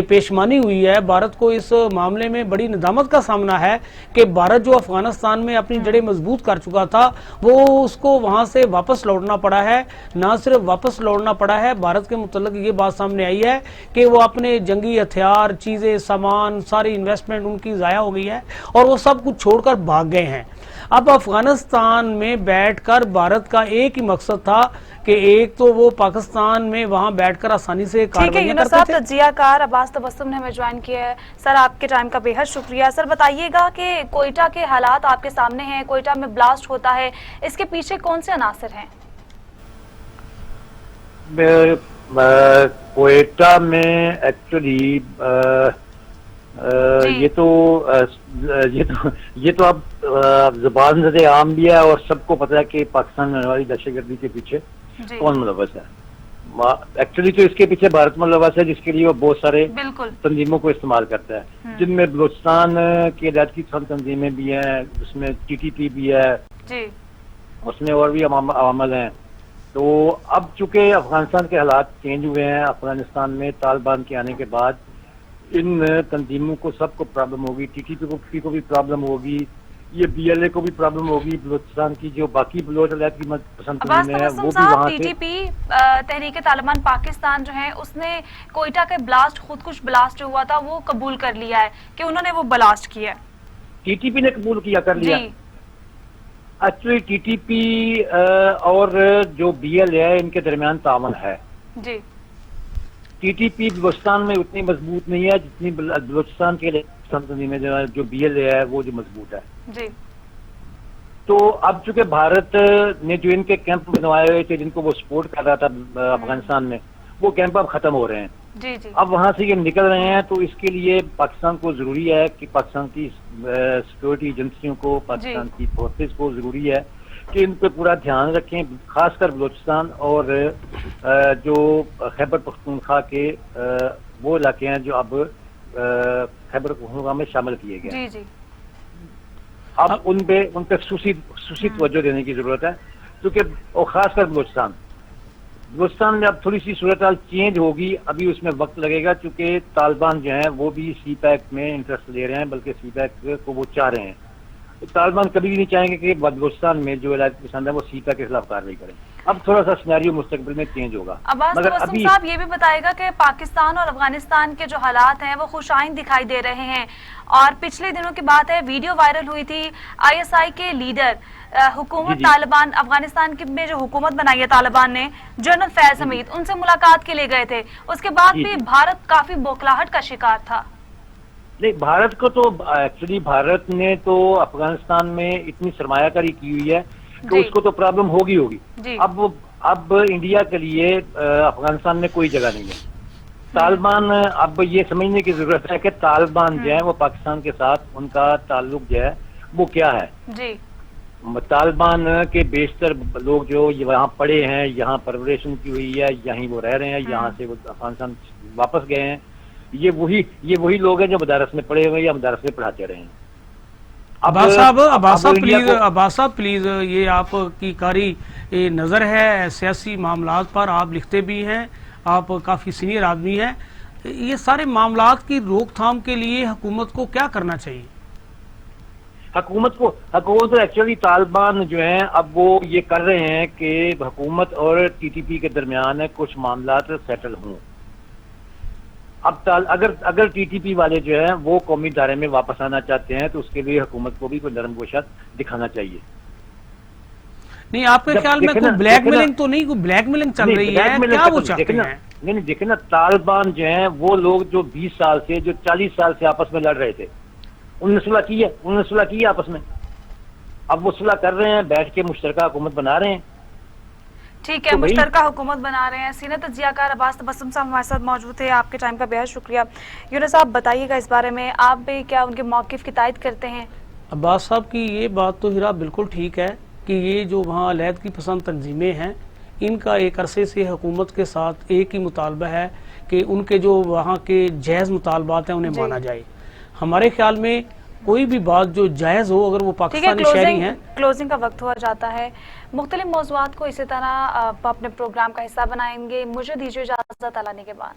पेशमानी हुई है। भारत को इस मामले में बड़ी नदामत का सामना है कि भारत जो अफगानिस्तान में अपनी जड़ें मजबूत कर चुका था, वो उसको वहां से वापस लौटना पड़ा है। ना सिर्फ वापस लौटना पड़ा है, भारत के मुतल्लिक ये बात सामने आई है कि वो अपने जंगी हथियार, चीजें, सामान, सारी इन्वेस्टमेंट उनकी जाया हो गई है और वो सब कुछ छोड़कर भाग गए हैं। अब अफगानिस्तान में बैठकर भारत का एक ही मकसद था कि एक तो वो पाकिस्तान में वहां बैठकर आसानी से कार्रवाई करते थे। तजियाकार अब्बास तबस्सुम ने हमें ज्वाइन किया है। सर, आपके टाइम का बेहद शुक्रिया। सर, बताइएगा कि कोयटा के हालात आपके सामने हैं, कोयटा में ब्लास्ट होता है, इसके पीछे कौन से अनासर हैं? कोयटा में एक्चुअली ये तो अब जुबान से आम भी है और सबको पता है कि पाकिस्तान में वाली दहशतगर्दी के पीछे कौन मुलव्वस है। एक्चुअली तो इसके पीछे भारत मुलव्वस है, जिसके लिए वो बहुत सारे तंजीमों को इस्तेमाल करता है, जिनमें बलूचिस्तान की इलाकी तंजीमें भी हैं, उसमें TTP भी है, उसमें और भी अवामल हैं। तो अब चूंकि अफगानिस्तान के हालात चेंज हुए हैं, अफगानिस्तान में तालिबान के आने के बाद इन तंजीमों को सबको प्रॉब्लम होगी, TTP को भी प्रॉब्लम होगी, ये BLA को भी प्रॉब्लम होगी, बलूचिस्तान की जो बाकी बलोच की पसंद है वो भी वहाँ से। TTP तहरीक तालिबान पाकिस्तान जो है उसने कोयटा के ब्लास्ट, खुद कुछ ब्लास्ट हुआ था, वो कबूल कर लिया है कि उन्होंने वो ब्लास्ट किया। TTP ने कबूल कर लिया। एक्चुअली TTP और जो BLA है इनके दरमियान तावन है जी। TTP बलूचिस्तान में उतनी मजबूत नहीं है जितनी बलूचिस्तान के में जो BLA है वो जो मजबूत है जी। तो अब चूंकि भारत ने जो इनके कैंप बनवाए हुए थे, जिनको वो सपोर्ट कर रहा था अफगानिस्तान में, वो कैंप अब खत्म हो रहे हैं जी जी। अब वहां से ये निकल रहे हैं, तो इसके लिए पाकिस्तान को जरूरी है कि पाकिस्तान की सिक्योरिटी एजेंसियों को, पाकिस्तान की फोर्सेस को जरूरी है कि इन पे पूरा ध्यान रखें, खासकर बलूचिस्तान और जो खैबर पख्तूनख्वा के वो इलाके हैं जो अब खैबर पख्तूनख्वा में शामिल किए गए जी जी। अब उन पे खसूसी तवज्जो देने की जरूरत है, क्योंकि और खासकर बलूचिस्तान में अब थोड़ी सी सूरत हाल चेंज होगी, अभी उसमें वक्त लगेगा, क्योंकि तालिबान जो है वो भी CPAC में इंटरेस्ट ले रहे हैं, बल्कि CPAC को वो चाह रहे हैं। तालिबान कभी भी नहीं चाहेंगे कि बलूचिस्तान में जो इलाके पसंद है वो CPAC के खिलाफ कार्रवाई करें। अब थोड़ा सा सिनेरियो मुस्तकबिल में चेंज होगा। मगर अभी साहब ये भी बताएगा कि पाकिस्तान और अफगानिस्तान के जो हालात हैं वो खुशाइन दिखाई दे रहे हैं, और पिछले दिनों की बात है, वीडियो वायरल हुई थी, ISI के लीडर हुकूमत तालिबान अफगानिस्तान की में जो हुकूमत बनाई है तालिबान ने, जनरल फैज हमीद, उनसे मुलाकात के लिए गए थे, उसके बाद भी भारत काफी बौखलाहट का शिकार था। नहीं, भारत को तो एक्चुअली भारत ने तो अफगानिस्तान में इतनी सरमायाकारी की हुई है कि उसको तो प्रॉब्लम होगी। अब इंडिया के लिए अफगानिस्तान में कोई जगह नहीं है। तालिबान, अब ये समझने की जरूरत है कि तालिबान जो है वो पाकिस्तान के साथ उनका ताल्लुक जो है वो क्या है जी। तालिबान के बेशतर लोग जो यहाँ पढ़े हैं, यहाँ परवरिश की हुई है, यहीं वो रह रहे हैं, यहाँ से वो अफगानिस्तान वापस गए हैं, ये वही लोग हैं जो मदारस में पढ़े हुए या मदारस में पढ़ाते रहे हैं। अब्बास साहब प्लीज, ये आपकी कारी नजर है सियासी मामलात पर, आप लिखते भी हैं, आप काफी सीनियर आदमी हैं, ये सारे मामलात की रोकथाम के लिए हुकूमत को क्या करना चाहिए? हुकूमत तो एक्चुअली तालिबान जो हैं अब वो ये कर रहे हैं कि हुकूमत और टीटीपी के दरमियान कुछ मामला सेटल हों। अब अगर टीटीपी वाले जो हैं वो कौमी दायरे में वापस आना चाहते हैं तो उसके लिए हुकूमत को भी कोई नरम गोशा दिखाना चाहिए। नहीं, आपके ख्याल में कोई ब्लैकमेलिंग तो नहीं, कोई ब्लैकमेलिंग चल रही है क्या वो चाहते हैं? नहीं, देखे ना, तालिबान जो हैं वो लोग जो 20 साल से, जो 40 साल से आपस में लड़ रहे थे, उन्होंने सुलह की है आपस में। अब वो सुलह कर रहे हैं, बैठ के मुश्तरका हुकूमत बना रहे हैं। ठीक है, मुश्तरका हुकूमत बना रहे हैं। सीनियर तज्जियाकार अब्बास तबस्सुम साहब हमारे साथ मौजूद थे। आपके टाइम का बेहद शुक्रिया। यूनुस साहब बताइएगा इस बारे में, आप भी क्या उनके मौक़िफ़ की तायद करते हैं? अब्बास साहब की ये बात तो हिरा बिल्कुल ठीक है कि ये जो वहाँ अलहदगी पसंद तंजीमें हैं, इनका एक अरसे से हुकूमत के साथ एक ही मुतालबा है कि उनके जो वहाँ के जायज़ मुतालबात हैं उन्हें माना जाए। हमारे ख्याल में कोई भी बात जो जायज़ हो, अगर वो पाकिस्तानी शहरी हैं। क्लोजिंग का वक्त हुआ जाता है। मुख्तलिफ मौज़ूआत को इसी तरह अपने प्रोग्राम का हिस्सा बनाएंगे। मुझे दीजिए इजाज़त, अल्लाह के बाद।